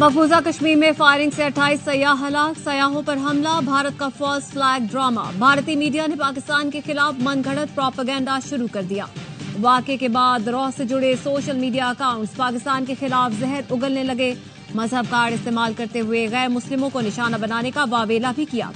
मकबूजा कश्मीर में फायरिंग से 28 सयाह हलाक, सयाहों पर हमला, भारत का फॉल्स फ्लैग ड्रामा। भारतीय मीडिया ने पाकिस्तान के खिलाफ मनगढ़ंत प्रोपेगेंडा शुरू कर दिया। वाकये के बाद रॉ से जुड़े सोशल मीडिया अकाउंट्स पाकिस्तान के खिलाफ जहर उगलने लगे। मजहब कार्ड इस्तेमाल करते हुए गैर मुस्लिमों को निशाना बनाने का वावेला भी किया।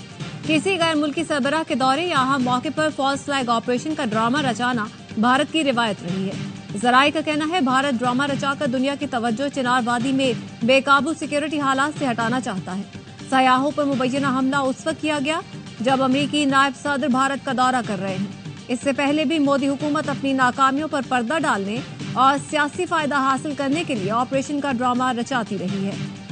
किसी गैर मुल्की सरबराह के दौरे या अहम मौके पर फॉल्स फ्लैग ऑपरेशन का ड्रामा रचाना भारत की रिवायत रही है। जराये का कहना है भारत ड्रामा रचाकर दुनिया की तवज्जो चिनार वादी में बेकाबू सिक्योरिटी हालात से हटाना चाहता है। सयाहों पर मुबैना हमला उस वक्त किया गया जब अमेरिकी नायब सदर भारत का दौरा कर रहे हैं। इससे पहले भी मोदी हुकूमत अपनी नाकामियों पर पर्दा डालने और सियासी फायदा हासिल करने के लिए ऑपरेशन का ड्रामा रचाती रही है।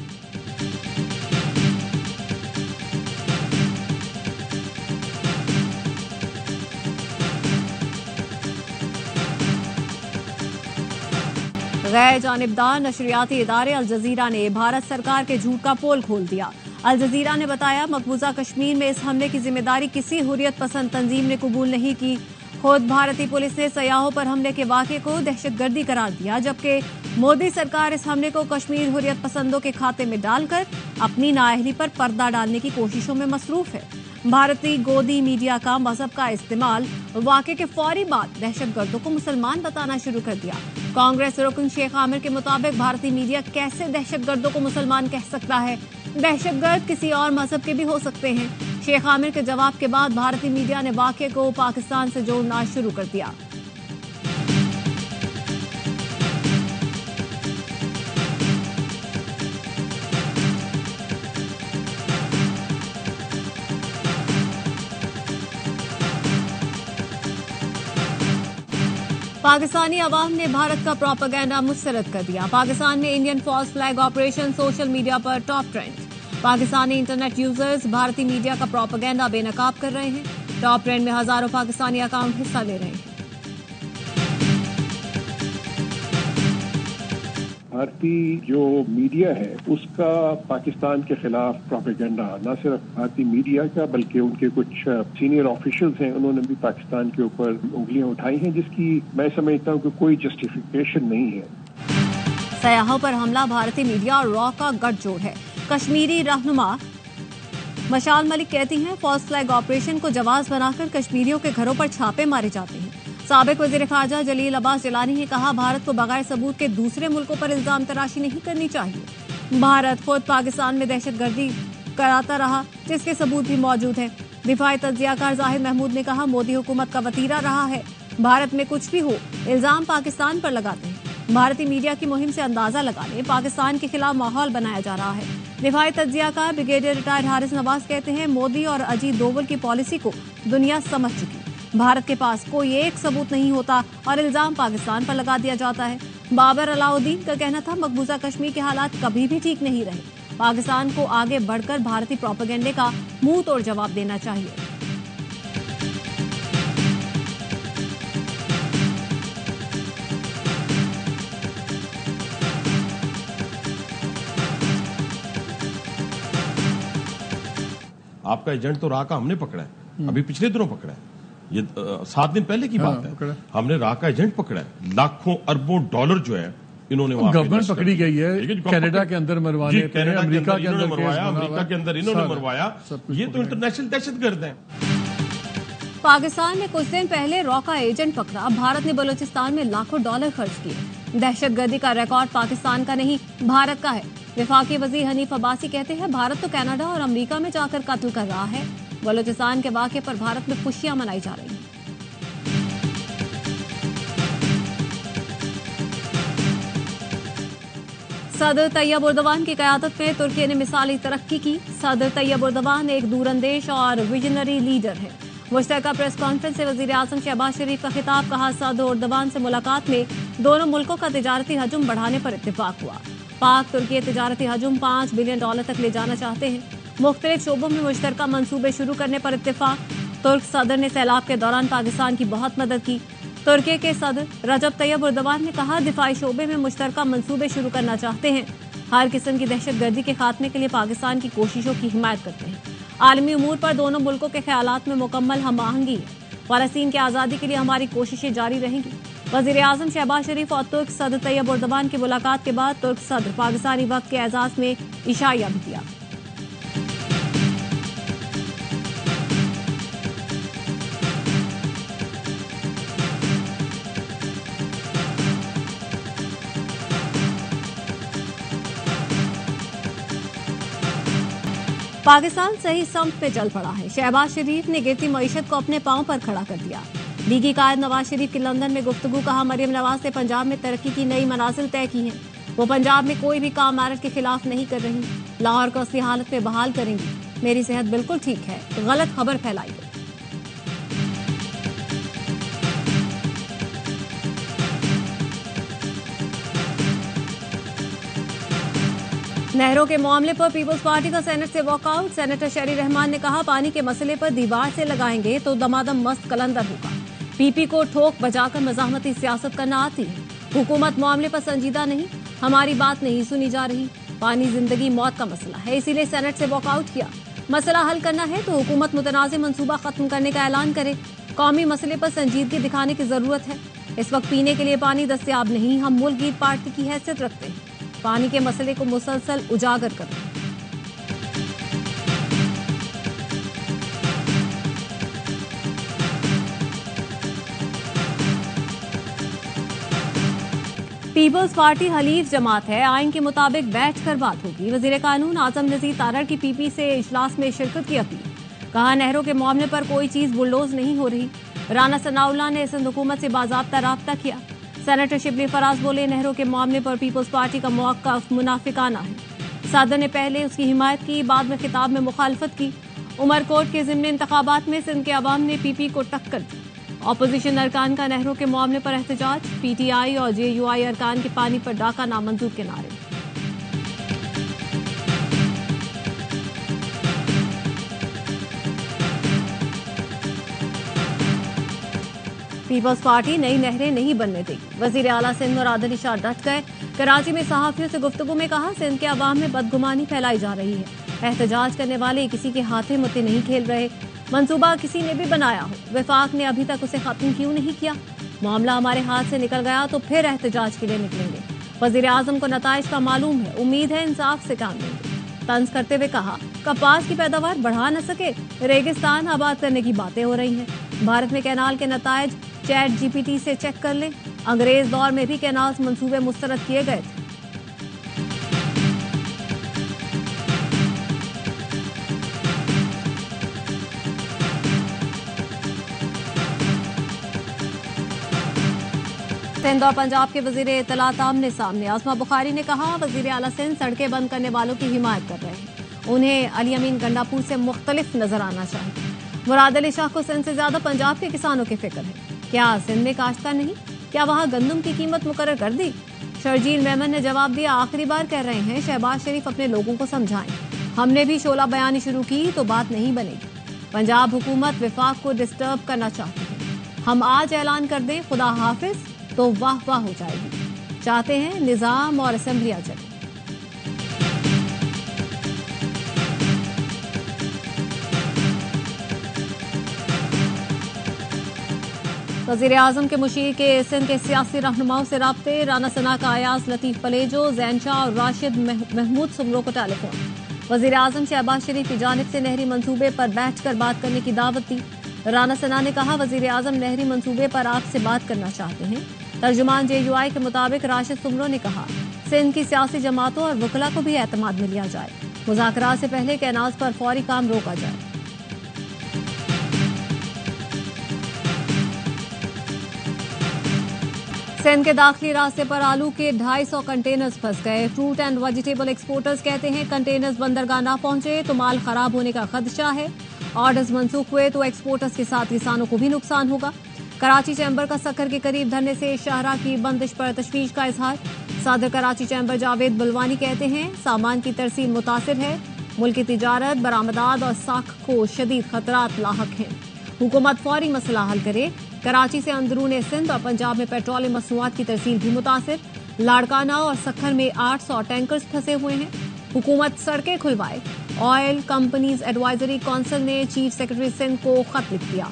गैर जानिबदार नशरियाती इदारे अल जजीरा ने भारत सरकार के झूठ का पोल खोल दिया। अल जजीरा ने बताया मकबूजा कश्मीर में इस हमले की जिम्मेदारी किसी हुर्रियत पसंद तंजीम ने कबूल नहीं की। खुद भारतीय पुलिस ने सयाहों पर हमले के वाक़े को दहशतगर्दी करार दिया, जबकि मोदी सरकार इस हमले को कश्मीर हुर्रियत पसंदों के खाते में डालकर अपनी नाअहली पर पर्दा डालने की कोशिशों में मसरूफ है। भारतीय गोदी मीडिया का मजहब का इस्तेमाल वाक़े के फौरी बाद दहशतगर्दों को मुसलमान बताना शुरू कर दिया। कांग्रेस रुकन शेख आमिर के मुताबिक भारतीय मीडिया कैसे दहशतगर्दों को मुसलमान कह सकता है? दहशतगर्द किसी और मजहब के भी हो सकते हैं। शेख आमिर के जवाब के बाद भारतीय मीडिया ने वाक़े को पाकिस्तान से जोड़ना शुरू कर दिया। पाकिस्तानी अवाम ने भारत का प्रोपेगेंडा मुस्तरद कर दिया। पाकिस्तान में Indian false flag operation social media पर top trend. Pakistani internet users भारतीय मीडिया का प्रोपेगेंडा बेनकाब कर रहे हैं। टॉप ट्रेंड में हजारों पाकिस्तानी अकाउंट हिस्सा ले रहे हैं। भारतीय जो मीडिया है उसका पाकिस्तान के खिलाफ प्रोपेगेंडा, न सिर्फ भारतीय मीडिया का बल्कि उनके कुछ सीनियर ऑफिशियल्स हैं, उन्होंने भी पाकिस्तान के ऊपर उंगलियां उठाई हैं, जिसकी मैं समझता हूं कि कोई जस्टिफिकेशन नहीं है। सयाहों पर हमला भारतीय मीडिया और रॉ का गठजोड़ है। कश्मीरी रहनुमा मशाल मलिक कहती हैं फॉल्स फ्लैग ऑपरेशन को जवाब बनाकर कश्मीरियों के घरों पर छापे मारे जाते हैं। साबिक वजीर खारजा जलील अब्बास जिलानी ने कहा भारत को बगैर सबूत के दूसरे मुल्कों पर इल्जाम तराशी नहीं करनी चाहिए। भारत खुद पाकिस्तान में दहशतगर्दी कराता रहा, जिसके सबूत भी मौजूद हैं। दिफाई तज्जियाकार जाहिद महमूद ने कहा मोदी हुकूमत का वतीरा रहा है, भारत में कुछ भी हो इल्जाम पाकिस्तान पर लगाते हैं। भारतीय मीडिया की मुहिम से अंदाजा लगाने पाकिस्तान के खिलाफ माहौल बनाया जा रहा है। दिफाई तज्जियाकार ब्रिगेडियर रिटायर्ड हारिस नवाज कहते हैं मोदी और अजीत डोवल की पॉलिसी को दुनिया समझ चुकी। भारत के पास कोई एक सबूत नहीं होता और इल्जाम पाकिस्तान पर लगा दिया जाता है। बाबर अलाउद्दीन का कहना था मकबूजा कश्मीर के हालात कभी भी ठीक नहीं रहे। पाकिस्तान को आगे बढ़कर भारतीय प्रोपेगेंडे का मुंह तोड़ जवाब देना चाहिए। आपका एजेंट तो राह का हमने पकड़ा है, अभी पिछले दिनों पकड़ा है। ये 7 दिन पहले की बात है। हमने राह का एजेंट पकड़ा है। लाखों अरबों डॉलर जो है इन्होंने गवर्नमेंट पकड़ी गई है। कनाडा के अंदर मरवाने, अमेरिका के अंदर मरवाया, अमेरिका के अंदर इन्होंने मरवाया। ये तो इंटरनेशनल दहशतगर्द हैं। पाकिस्तान ने कुछ दिन पहले रॉ का एजेंट पकड़ा। भारत ने बलूचिस्तान में लाखों डॉलर खर्च किए। दहशतगर्दी का रिकॉर्ड पाकिस्तान का नहीं भारत का है। विफाकी वजीर हनीफ अब्बासी कहते हैं भारत तो कनाडा और अमेरिका में जाकर कत्ल कर रहा है। बलूचिस्तान के वाक़े पर भारत में खुशियां मनाई जा रही हैं। सदर तैयब उर्दवान की क़यादत में तुर्की ने मिसाली तरक्की की। सदर तैयब उर्दवान एक दूरंदेश और विजनरी लीडर है। मुश्तरका प्रेस कॉन्फ्रेंस से वज़ीर आज़म शहबाज शरीफ का खिताब। कहा सदर उर्दवान से मुलाकात में दोनों मुल्कों का तिजारती हजम बढ़ाने पर इत्तेफाक हुआ। पाक तुर्की तिजारती हजम $5 बिलियन तक ले जाना चाहते हैं। मुख्तलिफ शोबों में मुश्तरका मंसूबे शुरू करने पर इत्तेफाक। तुर्क सदर ने सैलाब के दौरान पाकिस्तान की बहुत मदद की। तुर्की के सदर रजब तैयब उर्दवान ने कहा दिफाई शोबे में मुश्तरका मंसूबे शुरू करना चाहते हैं। हर किस्म की दहशतगर्दी के खात्मे के लिए पाकिस्तान की कोशिशों की हिमायत करते हैं। आलमी उमूर पर दोनों मुल्कों के ख्यालात में मुकम्मल हम आहंगी है। फ़लस्तीन की आज़ादी के लिए हमारी कोशिशें जारी रहेंगी। वजीर आजम शहबाज शरीफ और तुर्क सदर तैयब उर्दवान की मुलाकात के बाद तुर्क सदर पाकिस्तानी वक्त के एजाज में इशाया भी दिया। पाकिस्तान सही संप पे चल पड़ा है। शहबाज शरीफ ने गिरती मईशत को अपने पांव पर खड़ा कर दिया। लीगी कायद नवाज शरीफ की लंदन में गुफ्तगू, कहा मरियम नवाज ने पंजाब में तरक्की की नई मनाजिल तय की हैं। वो पंजाब में कोई भी काम मेरिट के खिलाफ नहीं कर रही। लाहौर को असली हालत में बहाल करेंगी। मेरी सेहत बिल्कुल ठीक है। गलत खबर फैलाई गई। नहरों के मामले पर पीपल्स पार्टी का सेनेट से वॉकआउट। सेनेटर शरी रहमान ने कहा पानी के मसले पर दीवार से लगाएंगे तो दमादम मस्त कलंदर होगा। पीपी को ठोक बजाकर मज़ाहमती सियासत करना आती है। हुकूमत मामले पर संजीदा नहीं, हमारी बात नहीं सुनी जा रही। पानी जिंदगी मौत का मसला है, इसीलिए सेनेट से वॉकआउट किया। मसला हल करना है तो हुकूमत मुतनाज़ मनसूबा खत्म करने का ऐलान करे। कौमी मसले पर संजीदगी दिखाने की जरूरत है। इस वक्त पीने के लिए पानी दस्तयाब नहीं। हम मुल्क गीर पार्टी की हैसियत रखते हैं। पानी के मसले को मुसलसल उजागर करें। पीपल्स पार्टी हलीफ जमात है, आइन के मुताबिक बैठकर बात होगी। वजीर कानून आजम नजीर तारड़ की पीपी से इजलास में शिरकत की अपील। कहा नहरों के मामले पर कोई चीज बुलडोज नहीं हो रही। राना सनाउल्लाह ने सिंध हुकूमत से बाज़ाब्ता राब्ता किया। सेनेटर शिबली फराज बोले नहरों के मामले पर पीपल्स पार्टी का मौक़िफ़ मुनाफिकाना है। सदर ने पहले उसकी हिमायत की, बाद में खिताब में मुखालफत की। उमरकोट के ज़िमनी इंतखाबात में सिंध के अवाम ने पीपी को टक्कर दी। ऑपोजिशन अरकान का नहरों के मामले पर एहतजाज। पीटीआई और जेयूआई अरकान के पानी पर डाका नामंजूर के नारे। पीपल्स पार्टी नई नहरें नहीं बनने देगी। वजीर आला सिंध मुराद अली शाह डट गए। कराची में सहाफियों से गुफ्तगू में कहा सिंध के अवाम में बदगुमानी फैलाई जा रही है। एहतजाज करने वाले किसी के हाथे मुते नहीं खेल रहे। मंसूबा किसी ने भी बनाया हो, वफाक ने अभी तक उसे खत्म क्यों नहीं किया? मामला हमारे हाथ से निकल गया तो फिर एहतजाज के लिए निकलेंगे। वजीर आजम को नताइज का मालूम है, उम्मीद है इंसाफ से काम लेंगे। तंज करते हुए कहा कपास की पैदावार बढ़ा न सके, रेगिस्तान आबाद करने की बातें हो रही हैं। भारत में कैनाल के नताइज चैट जीपीटी से चेक कर लें। अंग्रेज दौर में भी कैनाल मंसूबे मुस्तरद किए गए थे। सिंध और पंजाब के वजीर इत्तलात आमने सामने। आसमा बुखारी ने कहा वजीर आला सिंध सड़कें बंद करने वालों की हिमायत कर रहे हैं। उन्हें अली अमीन गंडापुर से मुख्तलिफ नजर आना चाहिए। मुराद अली शाह को सिंध से ज्यादा पंजाब के किसानों की फिक्र है। क्या सिंध में काश्तकार नहीं? क्या वहां गंदम की कीमत मुकर्रर कर दी? शर्जील मेमन ने जवाब दिया आखिरी बार कह रहे हैं शहबाज शरीफ अपने लोगों को समझाएं। हमने भी शोला बयानी शुरू की तो बात नहीं बनेगी। पंजाब हुकूमत विफाक को डिस्टर्ब करना चाहती है। हम आज ऐलान कर दें खुदा हाफिज तो वाह वाह हो जाएगी। चाहते हैं निजाम और असेंबलियां चले। वजीर आजम के मुशीर के सिंध के सियासी रहनुमाओं से राब्ते। राना सना का अयाज लतीफ पलेजो, जैन शाह और राशिद महमूद सुमरो को टेलीफोन। वजीर आजम शहबाज शरीफ की जानिब से नहरी मंसूबे पर बैठकर बात करने की दावत दी। राना सना ने कहा वजीर आजम नहरी मंसूबे पर आपसे बात करना चाहते हैं। तर्जुमान जेयूआई के मुताबिक राशिद सुमरो ने कहा सिंध की सियासी जमातों और वकला को भी एतमाद में लिया जाए। मुज़ाकरात से पहले कैनाज पर फौरी काम रोका जाए। सिंध के दाखिली रास्ते पर आलू के 250 कंटेनर्स फंस गए। फ्रूट एंड वेजिटेबल एक्सपोर्टर्स कहते हैं कंटेनर्स बंदरगाह ना पहुंचे तो माल खराब होने का खदशा है। ऑर्डर्स मंसूख हुए तो एक्सपोर्टर्स के साथ किसानों को भी नुकसान होगा। कराची चैम्बर का सक्खर के करीब धरने से शाहरा की बंदिश पर तशवीश का इजहार। सदर कराची चैम्बर जावेद बुलवानी कहते हैं सामान की तरसील मुतासिर है। मुल्क की तिजारत, बरामदात और साख को शदीद खतरात लाहक हैं। हुकूमत फौरी मसला हल करे। कराची से अंदरून सिंध और पंजाब में पेट्रोलियम मसनूआत की तरसील भी मुतासिर। लाड़काना और सक्खर में 800 टैंकर्स फंसे हुए हैं। हुकूमत सड़कें खुलवाए। ऑयल कंपनीज एडवाइजरी काउंसिल ने चीफ सेक्रेटरी सिंध को खत लिख दिया।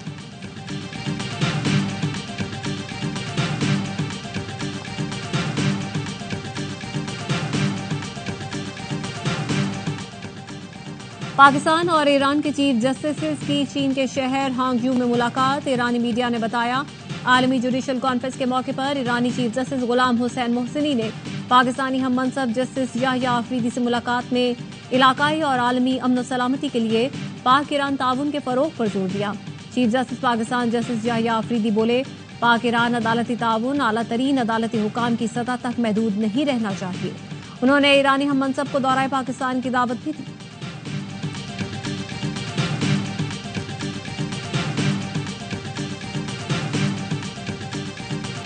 पाकिस्तान और ईरान के चीफ जस्टिस की चीन के शहर हांगजू में मुलाकात। ईरानी मीडिया ने बताया, आलमी जुडिशल कॉन्फ्रेंस के मौके पर ईरानी चीफ जस्टिस गुलाम हुसैन मोहसिनी ने पाकिस्तानी हम मनसब जस्टिस याहिया आफरीदी से मुलाकात में इलाकाई और आलमी अमन सलामती के लिए पाक ईरान ताउन के फरोग पर जोर दिया। Chief justice Pakistan justice Yahya Afridi बोले, पाक ईरान अदालती ताउन आला तरीन अदालती हुकाम की सतह तक महदूद नहीं रहना चाहिए। उन्होंने ईरानी हम मनसब को दौराए पाकिस्तान की दावत भी दी।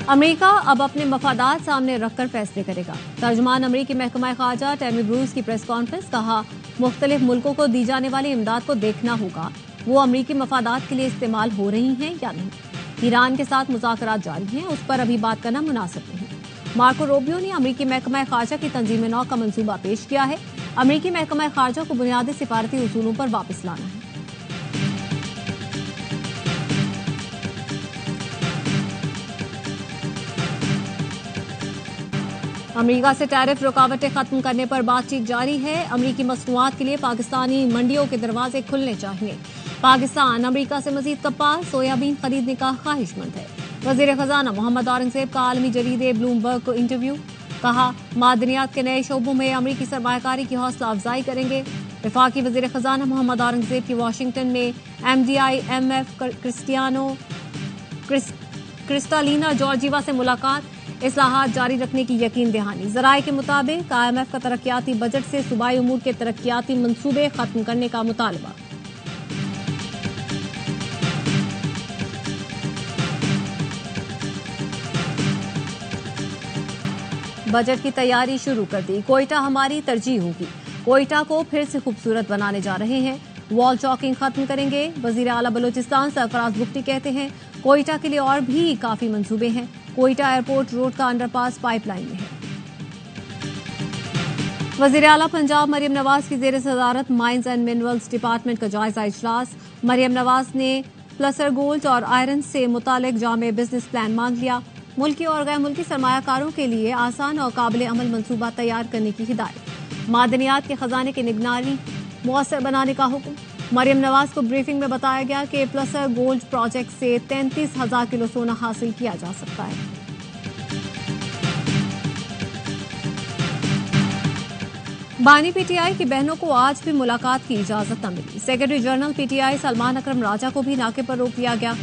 अमेरिका अब अपने मफादात सामने रखकर फैसले करेगा। तर्जुमान अमरीकी महकमा खारजा टैमी ब्रूस की प्रेस कॉन्फ्रेंस, कहा, मुख्तलिफ मुल्कों को दी जाने वाली इमदाद को देखना होगा वो अमरीकी मफादात के लिए इस्तेमाल हो रही हैं या नहीं। ईरान के साथ मुज़ाकरात जारी हैं, उस पर अभी बात करना मुनासिब नहीं। मार्को रूबियो ने अमरीकी महकमा खारजा की तंजीम नौ का मंसूबा पेश किया है। अमरीकी महकमा खारजा को बुनियादी सिफारती उसूलों पर वापस लाना है। अमेरिका से टैरिफ रुकावटें खत्म करने पर बातचीत जारी है। अमरीकी मसनूआत के लिए पाकिस्तानी मंडियों के दरवाजे खुलने चाहिए। पाकिस्तान अमरीका से मजीद कपास सोयाबीन खरीदने का ख्वाहिशमंद है। वजीर खजाना मोहम्मद औरंगजेब का आलमी जरीदे ब्लूमबर्ग को इंटरव्यू, कहा, मादनियात के नए शोबों में अमरीकी सरमायाकारी की हौसला अफजाई करेंगे। वफाकी वजीर खजाना मोहम्मद औरंगजेब की वाशिंगटन में MDI-MF क्रिस्टालिना जॉर्जीवा से मुलाकात, इस्लाहात जारी रखने की यकीन दहानी। जराये के मुताबिक IMF का तरक्याती बजट से सूबाई उमूर के तरक्याती मंसूबे खत्म करने का मुतालबा। बजट की तैयारी शुरू कर दी, कोयटा हमारी तरजीह होगी। कोयटा को फिर से खूबसूरत बनाने जा रहे हैं। वॉल चॉकिंग खत्म करेंगे। वजीर आला बलोचिस्तान सरफराज बुख्ती कहते हैं, कोयटा के लिए और भी काफी मंसूबे हैं। कोयटा एयरपोर्ट रोड का अंडरपास पाइपलाइन में है। वजीर आला पंजाब मरियम नवाज की जेर सदारत माइंस एंड मिनरल्स डिपार्टमेंट का जायजा इजलास। मरियम नवाज ने प्लसर गोल्ड और आयरन से मुतालिक जामे बिजनेस प्लान मांग लिया। मुल्की और गैर मुल्की सरमायाकारों के लिए आसान और काबिल अमल मंसूबा तैयार करने की हिदायत। मादनियात के खजाने की निगरानी मुअस्सर बनाने का हुक्म। मरियम नवाज को ब्रीफिंग में बताया गया कि प्लसर गोल्ड प्रोजेक्ट से 33,000 किलो सोना हासिल किया जा सकता है। बानी PTI की बहनों को आज भी मुलाकात की इजाजत न मिली। सेक्रेटरी जनरल PTI सलमान अकरम राजा को भी नाके पर रोक लिया गया।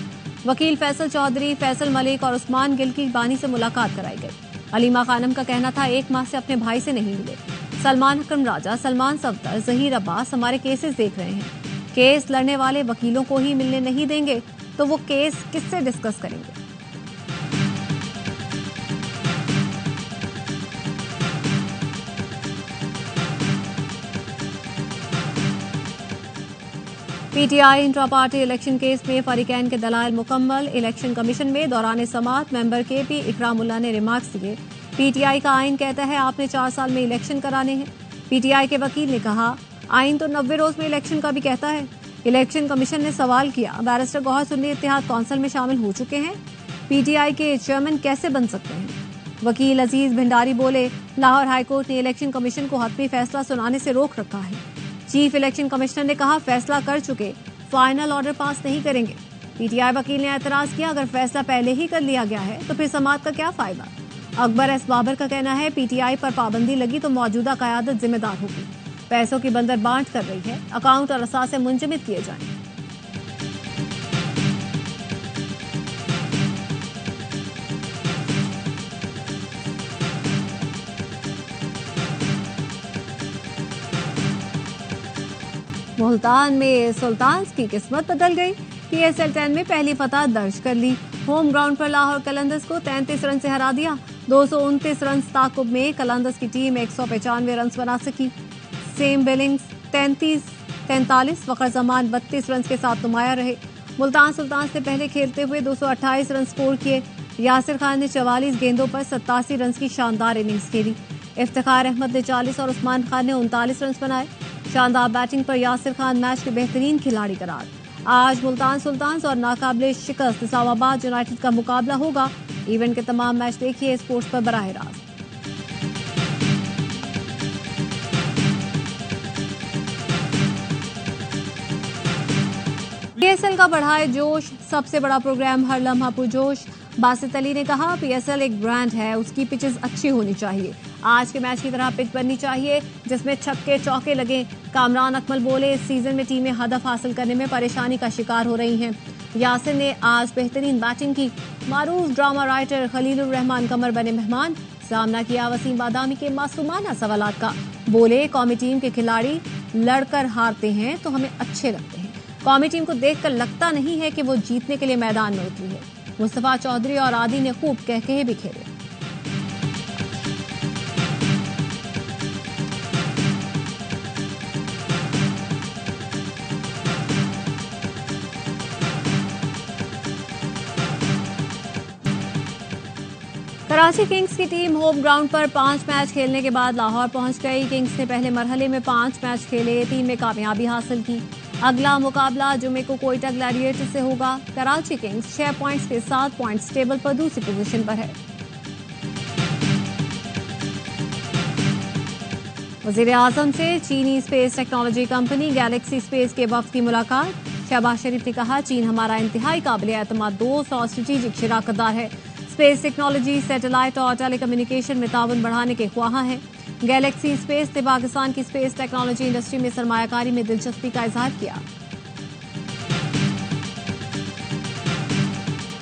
वकील फैसल चौधरी, फैसल मलिक और उस्मान गिल की बानी से मुलाकात कराई गई। अलीमा खानम का कहना था 1 माह से अपने भाई से नहीं मिले। सलमान अकरम राजा, सलमान सफदर, जहीर अब्बास हमारे केसेस देख रहे हैं। केस लड़ने वाले वकीलों को ही मिलने नहीं देंगे तो वो केस किससे डिस्कस करेंगे। PTI intra party election case में फरीकैन के दलाइल मुकम्मल। इलेक्शन कमीशन में दौरान समाअत मेंबर KP इकरामुल्लाह ने रिमार्क्स दिए। PTI का आइन कहता है आपने 4 साल में इलेक्शन कराने हैं। PTI के वकील ने कहा, आइन तो 90 रोज में इलेक्शन का भी कहता है। इलेक्शन कमीशन ने सवाल किया, बैरिस्टर गौहर सुन्नी इत्तेहाद कौंसिल में शामिल हो चुके हैं, PTI के चेयरमैन कैसे बन सकते हैं। वकील अजीज भंडारी बोले, लाहौर हाईकोर्ट ने इलेक्शन कमीशन को हतमी फैसला सुनाने से रोक रखा है। चीफ इलेक्शन कमिश्नर ने कहा, फैसला कर चुके, फाइनल ऑर्डर पास नहीं करेंगे। PTI वकील ने एतराज किया, अगर फैसला पहले ही कर लिया गया है तो फिर समाअत का क्या फायदा। अकबर एस बाबर का कहना है, PTI पर पाबंदी लगी तो मौजूदा क़यादत जिम्मेदार होगी। पैसों की बंदर बांट कर रही है, अकाउंट और असासे मुंजमद किए जाएं। मुल्तान में सुल्तान्स की किस्मत बदल गई। PSL 10 में पहली फतह दर्ज कर ली। होम ग्राउंड पर लाहौर कलंदर्स को 33 रन से हरा दिया। 229 रन ताकुब में कलंदर्स की टीम 195 रन बना सकी। सेम बिलिंग्स 43, फखर जमान 32 रन के साथ नुमाया रहे। मुल्तान सुल्तान्स ने पहले खेलते हुए 228 रन स्कोर किए। यासिर खान ने 44 गेंदों पर 87 रन की शानदार इनिंग्स खेली। इफ्तिखार अहमद ने 40 और उस्मान खान ने 39 रन बनाए। शानदार बैटिंग पर यासिर खान मैच के बेहतरीन खिलाड़ी करार। आज मुल्तान सुल्तान्स और नाकाबिले शिकस्त इस्लामाबाद यूनाइटेड का मुकाबला होगा। इवेंट के तमाम मैच देखिए स्पोर्ट्स पर बराह रास्त। PSL का बढ़ाए जोश, सबसे बड़ा प्रोग्राम हर लम्हा पुरजोश। बासित अली ने कहा PSL एक ब्रांड है, उसकी पिचेस अच्छी होनी चाहिए। आज के मैच की तरह पिच बननी चाहिए जिसमें छक्के चौके लगे। कामरान अकमल बोले, इस सीजन में टीमें हदफ हासिल करने में परेशानी का शिकार हो रही हैं। यासिर ने आज बेहतरीन बैटिंग की। मारूफ ड्रामा राइटर खलीलुर रहमान कमर बने मेहमान। सामना किया वसीम बादामी के मासूमाना सवालात का। बोले, कौमी टीम के खिलाड़ी लड़कर हारते हैं तो हमें अच्छे लगते हैं। कौमी टीम को देखकर लगता नहीं है कि वो जीतने के लिए मैदान में उतरी है। मुस्तफा चौधरी और आदि ने खूब कहकहे भी खेले। कराची किंग्स की टीम होम ग्राउंड पर 5 मैच खेलने के बाद लाहौर पहुंच गई। किंग्स ने पहले मरहले में 5 मैच खेले, 3 में कामयाबी हासिल की। अगला मुकाबला जुमे को कोयटा ग्लैडिएटर से होगा। कराची किंग्स 6 पॉइंट्स के 7 पॉइंट्स टेबल पर दूसरी पोजीशन पर है। वजीर आजम से चीनी space technology company Galaxy space के वफ्द की मुलाकात। शहबाज शरीफ ने कहा, चीन हमारा इंतहाई काबिल एतमाद दोस्त और स्ट्रेटेजिक शराकतदार है। स्पेस टेक्नोलॉजी, सैटेलाइट और टेलीकम्युनिकेशन में ताउन बढ़ाने के ख्वाहां हैं। गैलेक्सी स्पेस ने पाकिस्तान की स्पेस टेक्नोलॉजी इंडस्ट्री में सरमायाकारी में दिलचस्पी का इजहार किया।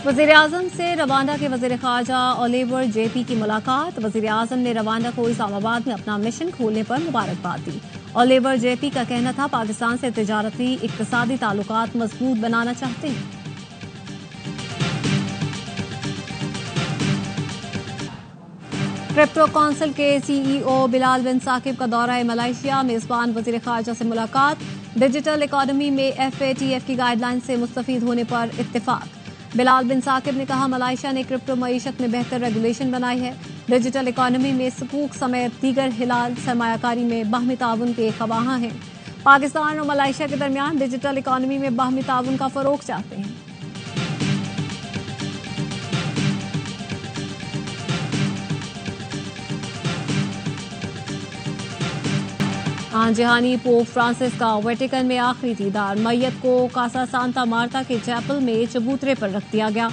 वजीर आजम से रवांडा के वजीर खारजा ओलिवर जेपी की मुलाकात। वजीर आजम ने रवांडा को इस्लामाबाद में अपना मिशन खोलने पर मुबारकबाद दी। ओलिवर जेपी का कहना था, पाकिस्तान से तिजारती इक्तिसादी ताल्लुकात मजबूत बनाना चाहते हैं। क्रिप्टो काउंसिल के CEO बिलाल बिन साकिब का दौरा है मलेशिया। मेजबान वजीर खारजा से मुलाकात। डिजिटल इकोनॉमी में FATF की गाइडलाइन से मुस्तफीद होने पर इत्तेफाक। बिलाल बिन साकिब ने कहा, मलेशिया ने क्रिप्टो मईशत में बेहतर रेगुलेशन बनाई है। डिजिटल इकोनॉमी में सुकूक समेत दीगर हिलाल सरमायाकारी में बाहमी ताउन के ख्वाहां हैं। पाकिस्तान और मलेशिया के दरमियान डिजिटल इकोनॉमी में बाहमी ताउन का फरोग चाहते हैं। जहानी पोप फ्रांसिस का वेटिकन में आखिरी दीदार। मैयत को कासा सांता मार्ता के चैपल में चबूतरे पर रख दिया गया।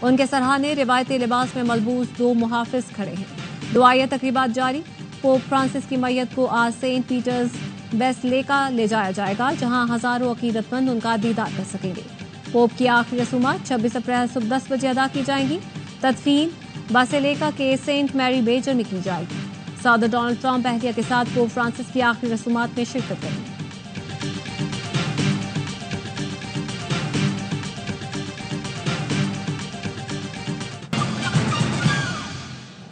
उनके सरहाने रिवायती लिबास में मलबूस 2 मुहाफिज खड़े हैं। दुआया तकरीबात जारी। पोप फ्रांसिस की मैयत को आज सेंट पीटर्स बेसिलिका ले जाया जाएगा, जहां हजारों अकीदतमंद उनका दीदार कर सकेंगे। पोप की आखिरी रसूमात 26 अप्रैल सुबह 10 बजे अदा की जाएंगी। तदफीन बेसिलिका के सेंट मैरी बेजर में की जाएगी। सदर डोनाल्ड ट्रंप अहलिया के साथ पोप फ्रांसिस की आखिरी रसूमात में शिरकत करेंगे।